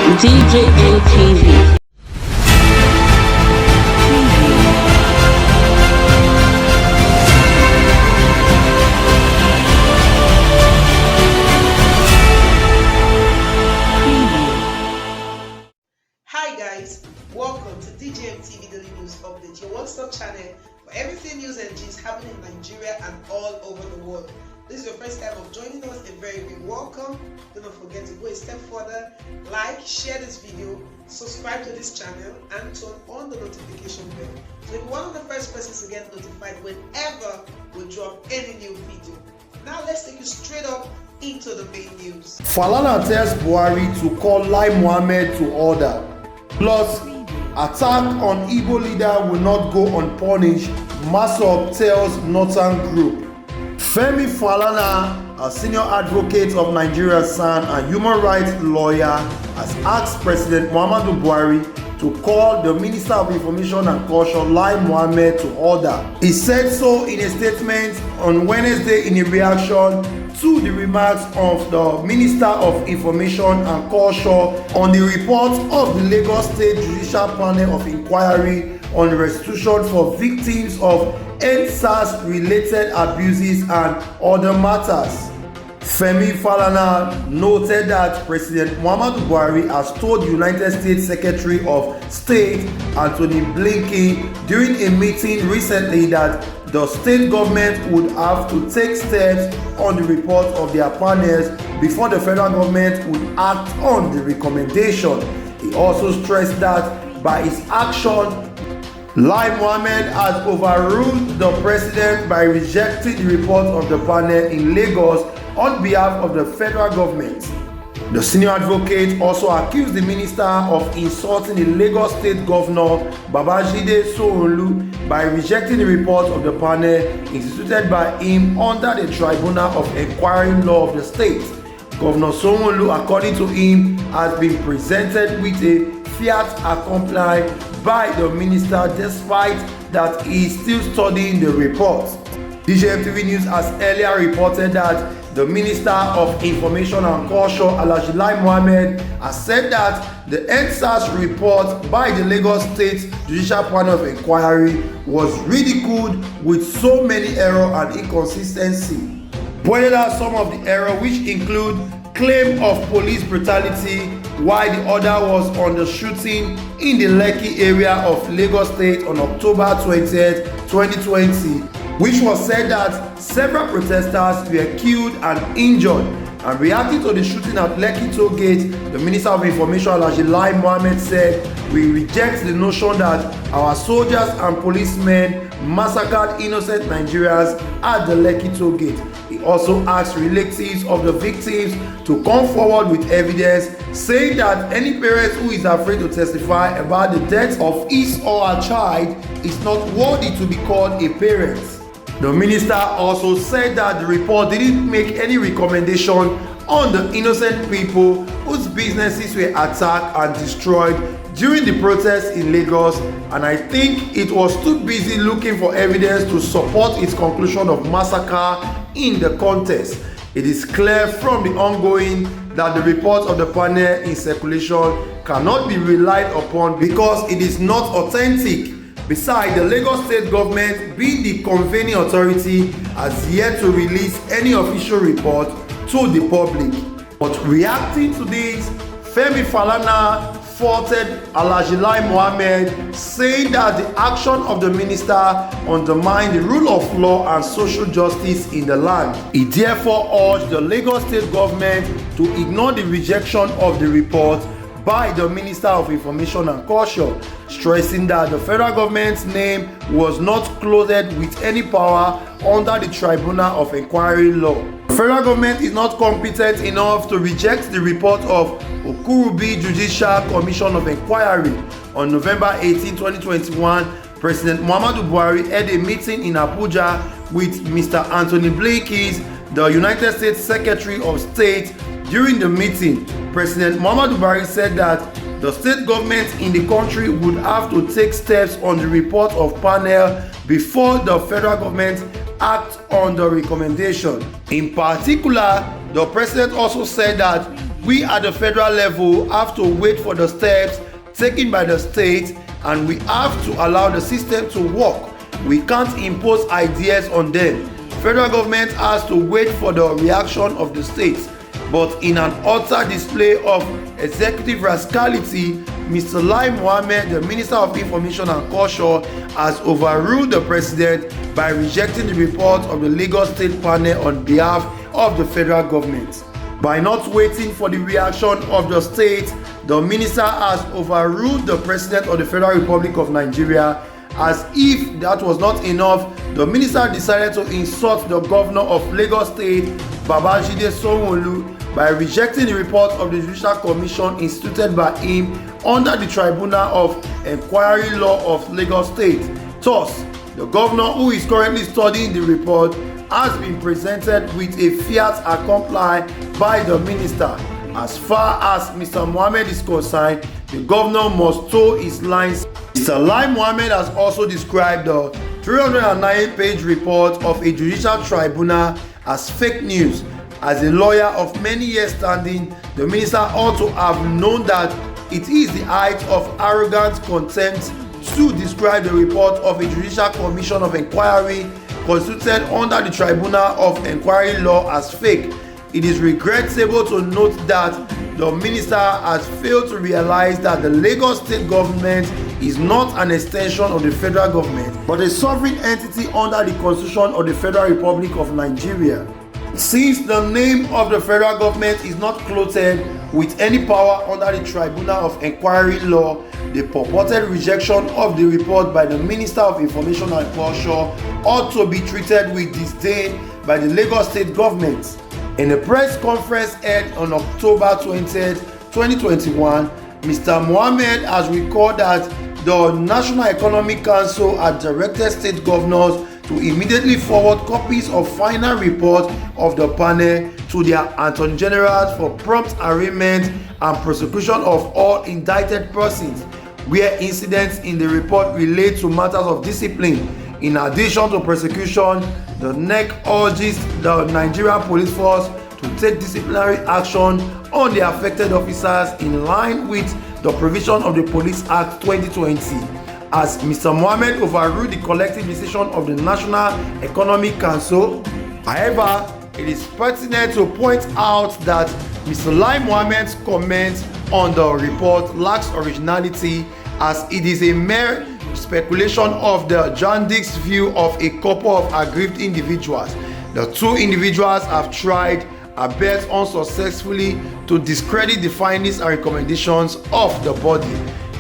DJA TV. Hi guys, welcome to DJM TV Daily News Update, your one-stop channel for everything news and gist happening in Nigeria and all over the world. This is your first time of joining us, a very big welcome. Do not forget to go a step further, like, share this video, subscribe to this channel and turn on the notification bell so you're one of the first persons to get notified whenever we drop any new video. Now let's take you straight up into the main news. Falana tells Buhari to call Lai M to order. Plus, attack on Igbo leader will not go unpunished, MASSOB tells Northern Group. Femi Falana, a senior advocate of Nigeria's son and human rights lawyer, has asked President Muhammadu Buhari to call the Minister of Information and Culture, Lai M, to order. He said so in a statement on Wednesday in a reaction to the remarks of the Minister of Information and Culture on the report of the Lagos State Judicial Panel of Inquiry on restitution for victims of NSAS-related abuses and other matters. Femi Falana noted that President Muhammadu Buhari has told United States Secretary of State Anthony Blinken during a meeting recently that the state government would have to take steps on the report of their panels before the federal government would act on the recommendation. He also stressed that by his action, Lai M has overruled the president by rejecting the report of the panel in Lagos on behalf of the federal government. The senior advocate also accused the minister of insulting the Lagos State Governor Babajide Sanwo-Olu by rejecting the report of the panel instituted by him under the Tribunal of Inquiry Law of the state. Governor Sanwo-Olu, according to him, has been presented with a fiat accompli by the minister despite that he is still studying the report. DJM TV News has earlier reported that the Minister of Information and Culture, Alhaji Lai M, has said that the NSAS report by the Lagos State Judicial Panel of Inquiry was ridiculed with so many errors and inconsistency. Pointed out some of the errors, which include claim of police brutality, while the other was on the shooting in the Lekki area of Lagos State on October 20th, 2020, which was said that several protesters were killed and injured. And reacting to the shooting at Lekki toll gate, the Minister of Information, Alhaji Lai M, said, "We reject the notion that our soldiers and policemen massacred innocent Nigerians at the Lekki toll gate." He also asked relatives of the victims to come forward with evidence, saying that any parent who is afraid to testify about the death of his or her child is not worthy to be called a parent. The minister also said that the report didn't make any recommendation on the innocent people whose businesses were attacked and destroyed during the protests in Lagos, and I think it was too busy looking for evidence to support its conclusion of massacre in the contest. It is clear from the ongoing that the report of the panel in circulation cannot be relied upon because it is not authentic. Besides, the Lagos State government, being the convening authority, has yet to release any official report to the public. But reacting to this, Femi Falana faulted Alhaji Lai M, saying that the action of the minister undermined the rule of law and social justice in the land. He therefore urged the Lagos State government to ignore the rejection of the report by the Minister of Information and Culture, stressing that the federal government's name was not clothed with any power under the Tribunal of Inquiry Law. The federal government is not competent enough to reject the report of Okurubi Judicial Commission of Inquiry. On November 18, 2021, President Muhammadu Buhari held a meeting in Abuja with Mr. Anthony Blinken, the United States Secretary of State. During the meeting, President Muhammadu Buhari said that the state government in the country would have to take steps on the report of panel before the federal government act on the recommendation. In particular, the president also said that We at the federal level have to wait for the steps taken by the state, and we have to allow the system to work. We can't impose ideas on them. Federal government has to wait for the reaction of the states. But in an utter display of executive rascality, Mr. Lai M, the Minister of Information and Culture, has overruled the president by rejecting the report of the Lagos State panel on behalf of the federal government. By not waiting for the reaction of the state, the minister has overruled the president of the Federal Republic of Nigeria. As if that was not enough, the minister decided to insult the governor of Lagos State, Babajide Sanwo-Olu, by rejecting the report of the Judicial Commission instituted by him under the Tribunal of Inquiry Law of Lagos State. Thus, the governor, who is currently studying the report, has been presented with a fiat accompli by the minister. As far as Mr. Mohammed is concerned, the governor must toe his lines. Mr. Lai Mohammed has also described the 309-page report of a judicial tribunal as fake news. As a lawyer of many years standing, the minister ought to have known that it is the height of arrogant contempt to describe the report of a Judicial Commission of Inquiry constituted under the Tribunal of Inquiry Law as fake. It is regrettable to note that the minister has failed to realize that the Lagos State government is not an extension of the federal government, but a sovereign entity under the Constitution of the Federal Republic of Nigeria. Since the name of the federal government is not clothed with any power under the Tribunal of Inquiry Law, the purported rejection of the report by the Minister of Information and Culture ought to be treated with disdain by the Lagos State government. In a press conference held on October 20, 2021, Mr. Mohammed has recalled that the National Economic Council had directed state governors to immediately forward copies of final report of the panel to their attorney generals for prompt arraignment and prosecution of all indicted persons where incidents in the report relate to matters of discipline. In addition to prosecution, the NEC urges the Nigerian police force to take disciplinary action on the affected officers in line with the provision of the Police Act 2020. As Mr. Mohammed overruled the collective decision of the National Economic Council, however, it is pertinent to point out that Mr. Lai Mohammed's comment on the report lacks originality, as it is a mere speculation of the jaundiced view of a couple of aggrieved individuals. The two individuals have tried, albeit unsuccessfully, to discredit the findings and recommendations of the body.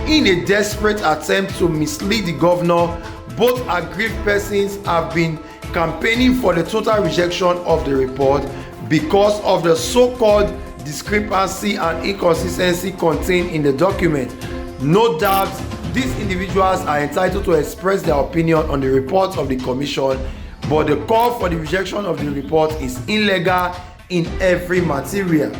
In a desperate attempt to mislead the governor, both aggrieved persons have been campaigning for the total rejection of the report because of the so-called discrepancy and inconsistency contained in the document. No doubt, these individuals are entitled to express their opinion on the report of the commission, but the call for the rejection of the report is illegal in every material.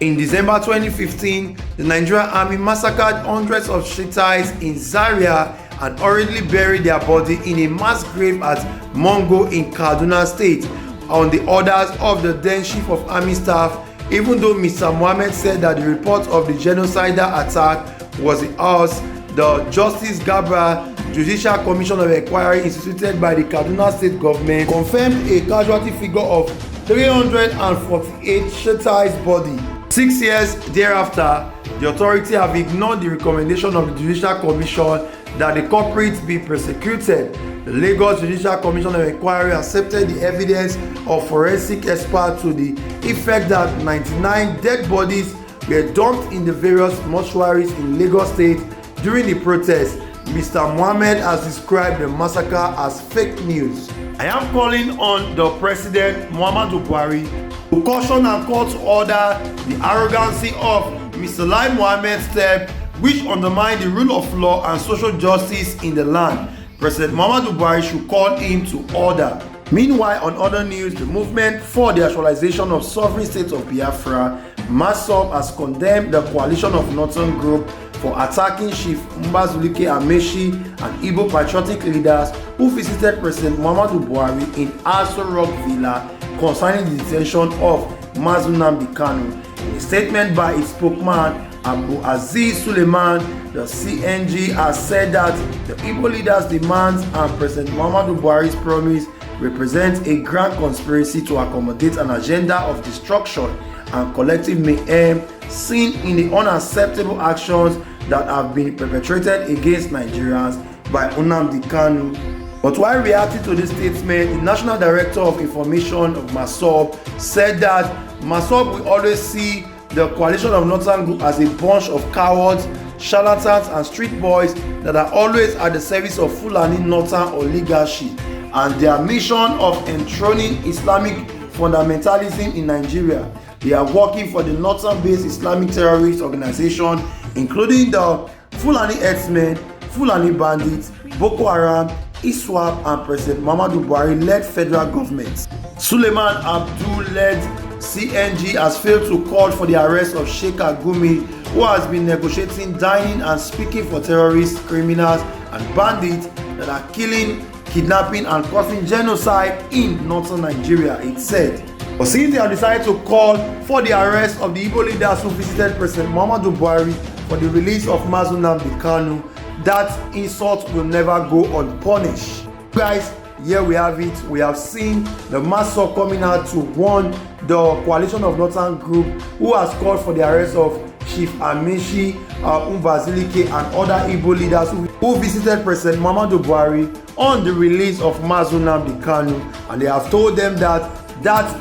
In December 2015, the Nigerian Army massacred hundreds of Shiites in Zaria and hurriedly buried their body in a mass grave at Mongo in Kaduna State on the orders of the then Chief of Army Staff, even though Mr. Mohammed said that the report of the genocidal attack was a house. The Justice Gabra Judicial Commission of Inquiry instituted by the Kaduna State government confirmed a casualty figure of 348 Shiites' body. 6 years thereafter, the authority have ignored the recommendation of the Judicial Commission that the culprits be persecuted. The Lagos Judicial Commission of Inquiry accepted the evidence of forensic experts to the effect that 99 dead bodies were dumped in the various mortuaries in Lagos State during the protest. Mr. Mohammed has described the massacre as fake news. I am calling on the President Muhammadu Buhari to caution and call to order the arrogancy of Mr. Lai Mohammed's step, which undermine the rule of law and social justice in the land. President Muhammadu Buhari should call him to order. Meanwhile, on other news, the movement for the actualization of sovereign state of Biafra, MASSOB, has condemned the coalition of Northern Group for attacking Chief Mbazulike Amechi and Igbo patriotic leaders who visited President Muhammadu Buhari in Aso Rock Villa concerning the detention of Mazi Nnamdi Kanu. In a statement by its spokesman, Abu Aziz Suleiman, the CNG, has said that the Igbo leaders' demands and President Muhammadu Buhari's promise represent a grand conspiracy to accommodate an agenda of destruction and collective mayhem seen in the unacceptable actions that have been perpetrated against Nigerians by Nnamdi Kanu. But while reacting to this statement, the National Director of Information of MASSOB said that MASSOB will always see the coalition of Northern Group as a bunch of cowards, charlatans and street boys that are always at the service of Fulani Northern oligarchy and their mission of enthroning Islamic fundamentalism in Nigeria. They are working for the Northern-based Islamic terrorist organization, including the Fulani herdsmen, Fulani bandits, Boko Haram, ISWAP and President Muhammadu Buhari-led federal government. Suleiman Abdul-led CNG has failed to call for the arrest of Sheikh Agumi, who has been negotiating, dining and speaking for terrorists, criminals and bandits that are killing, kidnapping and causing genocide in northern Nigeria, it said. But since they have decided to call for the arrest of the Igbo leaders who visited President Muhammadu Buhari for the release of Nnamdi Kanu, that insult will never go unpunished. Guys, here we have it. We have seen the MASSOB coming out to warn the coalition of Northern Group, who has called for the arrest of Chief Amishi Mbazilike and other Igbo leaders who visited President Muhammadu Buhari on the release of Nnamdi Kanu, and they have told them that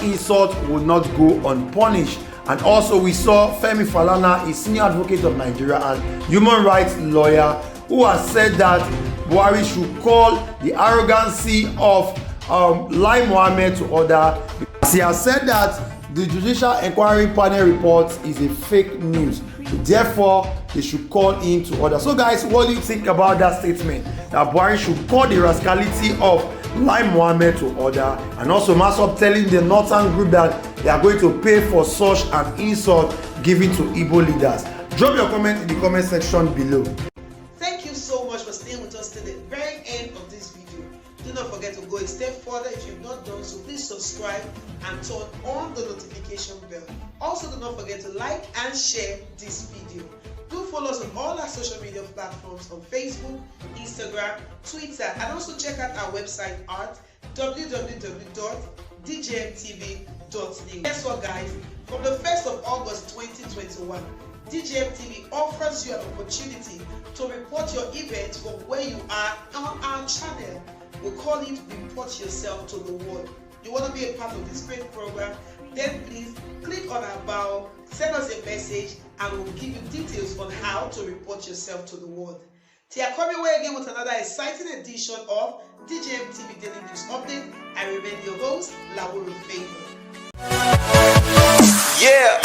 insult will not go unpunished. And also we saw Femi Falana, a senior advocate of Nigeria and human rights lawyer, who has said that Buhari should call the arrogancy of Lai M to order. He has said that the Judicial Inquiry Panel report is a fake news. Therefore, they should call in to order. So guys, what do you think about that statement? That Buhari should call the rascality of Lai M to order, and also MASSOB telling the Northern Group that they are going to pay for such an insult given to Igbo leaders. Drop your comment in the comment section below. Thank you so much for staying with us till the very end of this video. Do not forget to go a step further if you've not done so. Please subscribe and turn on the notification bell. Also, do not forget to like and share this video. Do follow us on all our social media platforms on Facebook, Instagram, Twitter, and also check out our website at www.djmtv.news. Guess what, guys? From the 1st of August 2021, DJMTV offers you an opportunity to report your events from where you are on our channel. We call it Report Yourself to the World. You want to be a part of this great program? Then please click on our bio, send us a message, and we'll give you details on how to report yourself to the world. Till I come your way again with another exciting edition of DJMTV Daily News Update, I remain your host, Lawuru Favor. Yeah.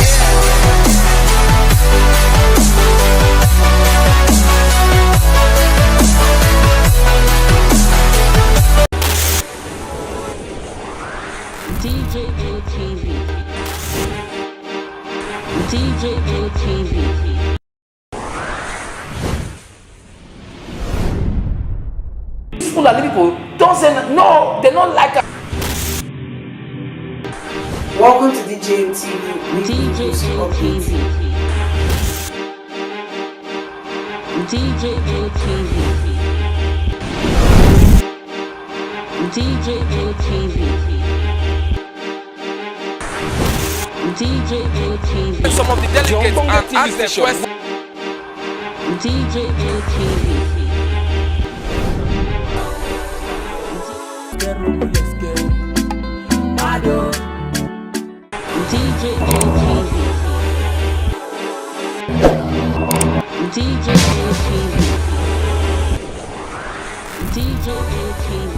DJMTV. DJMTV. Fulani people don't say no, they don't like us. Welcome to DJMTV. DJMTV. DJMTV. DJMTV. DJMTV. Some of the delegates and ask them questions. DJMTV. DJMTV. DJMTV. DJMTV.